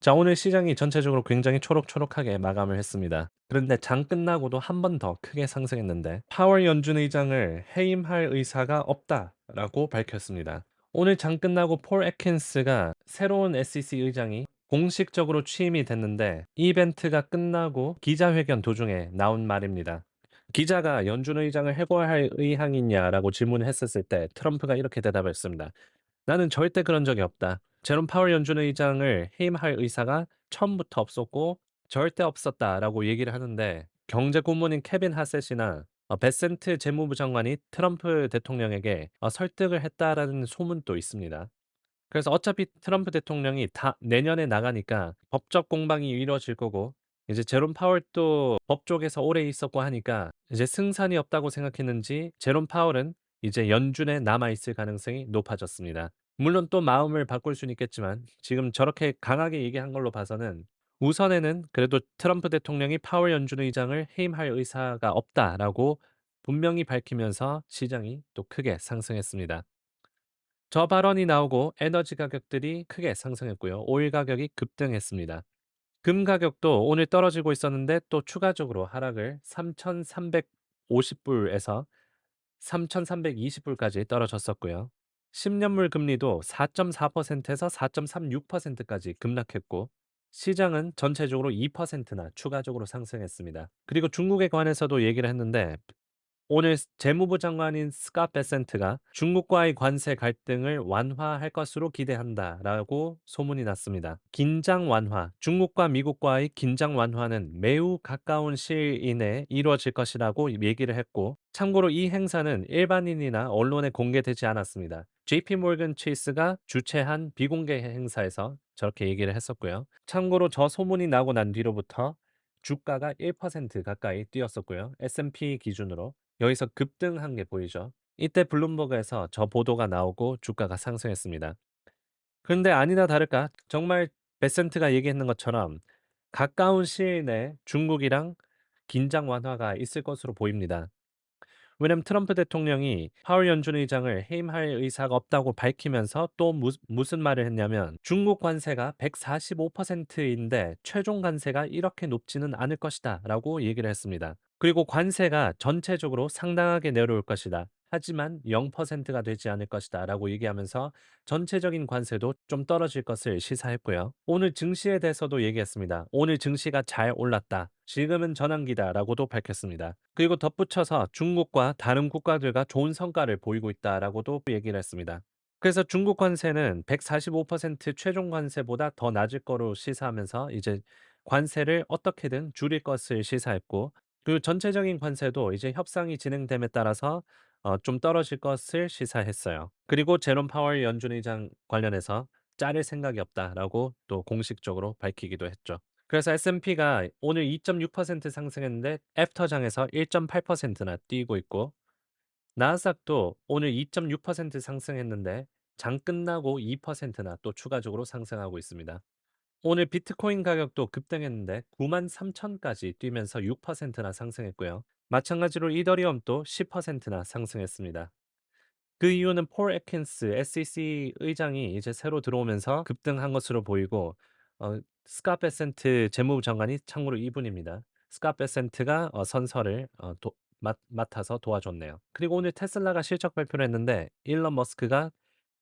자, 오늘 시장이 전체적으로 굉장히 초록초록하게 마감을 했습니다. 그런데 장 끝나고도 한 번 더 크게 상승했는데 파월 연준 의장을 해임할 의사가 없다라고 밝혔습니다. 오늘 장 끝나고 폴 애킨스가 새로운 SEC 의장이 공식적으로 취임이 됐는데 이 이벤트가 끝나고 기자회견 도중에 나온 말입니다. 기자가 연준 의장을 해고할 의향이냐라고 질문을 했었을 때 트럼프가 이렇게 대답했습니다. 나는 절대 그런 적이 없다. 제롬 파월 연준 의장을 해임할 의사가 처음부터 없었고 절대 없었다라고 얘기를 하는데 경제 고문인 케빈 하셋이나 베센트 재무부 장관이 트럼프 대통령에게 설득을 했다라는 소문도 있습니다. 그래서 어차피 트럼프 대통령이 다 내년에 나가니까 법적 공방이 이루어질 거고 이제 제롬 파월도 법쪽에서 오래 있었고 하니까 이제 승산이 없다고 생각했는지 제롬 파월은 이제 연준에 남아 있을 가능성이 높아졌습니다. 물론 또 마음을 바꿀 수는 있겠지만 지금 저렇게 강하게 얘기한 걸로 봐서는 우선에는 그래도 트럼프 대통령이 파월 연준 의장을 해임할 의사가 없다라고 분명히 밝히면서 시장이 또 크게 상승했습니다. 저 발언이 나오고 에너지 가격들이 크게 상승했고요. 오일 가격이 급등했습니다. 금 가격도 오늘 떨어지고 있었는데 또 추가적으로 하락을 3,350불에서 3,320불까지 떨어졌었고요. 10년물 금리도 4.4%에서 4.36%까지 급락했고 시장은 전체적으로 2%나 추가적으로 상승했습니다. 그리고 중국에 관해서도 얘기를 했는데 오늘 재무부 장관인 스캇 베센트가 "중국과의 관세 갈등을 완화할 것으로 기대한다."라고 소문이 났습니다. 긴장 완화, 중국과 미국과의 긴장 완화는 매우 가까운 시일 이내에 이루어질 것이라고 얘기를 했고 참고로 이 행사는 일반인이나 언론에 공개되지 않았습니다. JP 모건 체이스가 주최한 비공개 행사에서 저렇게 얘기를 했었고요. 참고로 저 소문이 나고 난 뒤로부터 주가가 1% 가까이 뛰었었고요. S&P 기준으로. 여기서 급등한 게 보이죠. 이때 블룸버그에서 저 보도가 나오고 주가가 상승했습니다. 그런데 아니나 다를까 정말 베센트가 얘기했는 것처럼 가까운 시일 내에 중국이랑 긴장 완화가 있을 것으로 보입니다. 왜냐면 트럼프 대통령이 파월 연준 의장을 해임할 의사가 없다고 밝히면서 또 무슨 말을 했냐면 "중국 관세가 145%인데 최종 관세가 이렇게 높지는 않을 것이다."라고 얘기를 했습니다. 그리고 "관세가 전체적으로 상당하게 내려올 것이다. 하지만 0%가 되지 않을 것이다."라고 얘기하면서 전체적인 관세도 좀 떨어질 것을 시사했고요. 오늘 증시에 대해서도 얘기했습니다. "오늘 증시가 잘 올랐다. 지금은 전환기다."라고도 밝혔습니다. 그리고 덧붙여서 "중국과 다른 국가들과 좋은 성과를 보이고 있다."라고도 얘기를 했습니다. 그래서 중국 관세는 145% 최종 관세보다 더 낮을 거로 시사하면서 이제 관세를 어떻게든 줄일 것을 시사했고 그리고 전체적인 관세도 이제 협상이 진행됨에 따라서 좀 떨어질 것을 시사했어요. 그리고 제롬 파월 연준 의장 관련해서 "자를 생각이 없다."라고 또 공식적으로 밝히기도 했죠. 그래서 S&P가 오늘 2.6% 상승했는데 애프터장에서 1.8%나 뛰고 있고 나스닥도 오늘 2.6% 상승했는데 장 끝나고 2%나 또 추가적으로 상승하고 있습니다. 오늘 비트코인 가격도 급등했는데 93,000까지 뛰면서 6%나 상승했고요. 마찬가지로 이더리움도 10%나 상승했습니다. 그 이유는 폴 애킨스 SEC 의장이 이제 새로 들어오면서 급등한 것으로 보이고 스캇 베센트 재무부 장관이 참고로 이분입니다. 스캇 베센트가 선서를 맡아서 도와줬네요. 그리고 오늘 테슬라가 실적 발표를 했는데 일론 머스크가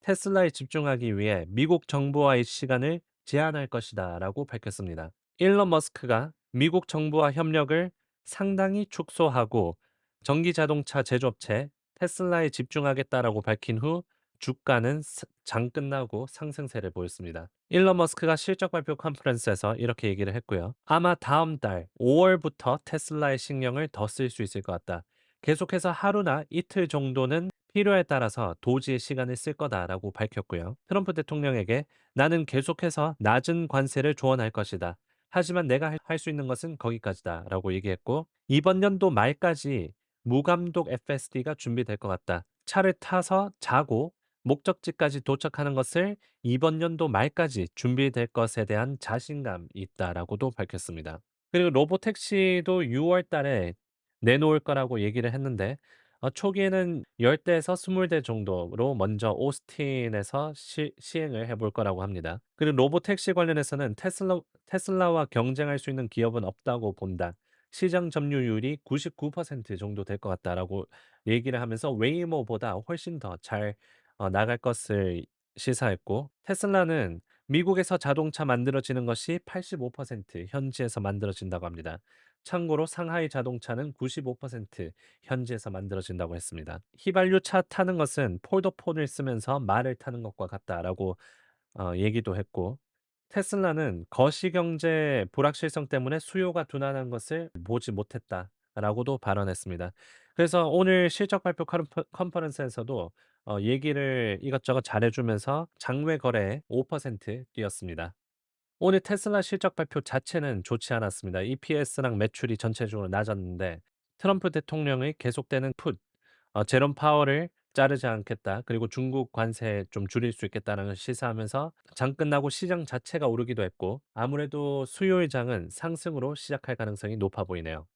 "테슬라에 집중하기 위해 미국 정부와의 시간을 제한할 것이다."라고 밝혔습니다. 일론 머스크가 미국 정부와 협력을 상당히 축소하고 전기 자동차 제조업체 테슬라에 집중하겠다라고 밝힌 후 주가는 장 끝나고 상승세를 보였습니다. 일론 머스크가 실적 발표 컨퍼런스에서 이렇게 얘기를 했고요. "아마 다음 달 5월부터 테슬라의 신경을 더 쓸 수 있을 것 같다. 계속해서 하루나 이틀 정도는 필요에 따라서 도지의 시간을 쓸 거다라고 밝혔고요. 트럼프 대통령에게 "나는 계속해서 낮은 관세를 조언할 것이다. 하지만 내가 할 수 있는 것은 거기까지다라고 얘기했고 이번 연도 말까지 무감독 FSD가 준비될 것 같다. 차를 타서 자고 목적지까지 도착하는 것을 이번 연도 말까지 준비될 것에 대한 자신감이 있다라고도 밝혔습니다. 그리고 로보택시도 6월 달에 내놓을 거라고 얘기를 했는데 초기에는 10 대에서 20대 정도로 먼저 오스틴에서 시행을 해볼 거라고 합니다. 그리고 로보택시 관련해서는 테슬라와 경쟁할 수 있는 기업은 없다고 본다. 시장 점유율이 99% 정도 될 것 같다라고 얘기를 하면서 웨이모보다 훨씬 더 잘 나갈 것을 시사했고, 테슬라는 미국에서 자동차 만들어지는 것이 85% 현지에서 만들어진다고 합니다. 참고로 상하이 자동차는 95% 현지에서 만들어진다고 했습니다. 휘발유 차 타는 것은 폴더폰을 쓰면서 말을 타는 것과 같다라고 얘기도 했고, 테슬라는 거시경제 불확실성 때문에 수요가 둔화한 것을 보지 못했다라고도 발언했습니다. 그래서 오늘 실적 발표 컨퍼런스에서도 얘기를 이것저것 잘해 주면서 장외 거래 5% 뛰었습니다. 오늘 테슬라 실적 발표 자체는 좋지 않았습니다. EPS랑 매출이 전체적으로 낮았는데, 트럼프 대통령의 계속되는 제롬 파월을 자르지 않겠다, 그리고 중국 관세 좀 줄일 수 있겠다는 걸 시사하면서 장 끝나고 시장 자체가 오르기도 했고, 아무래도 수요일 장은 상승으로 시작할 가능성이 높아 보이네요.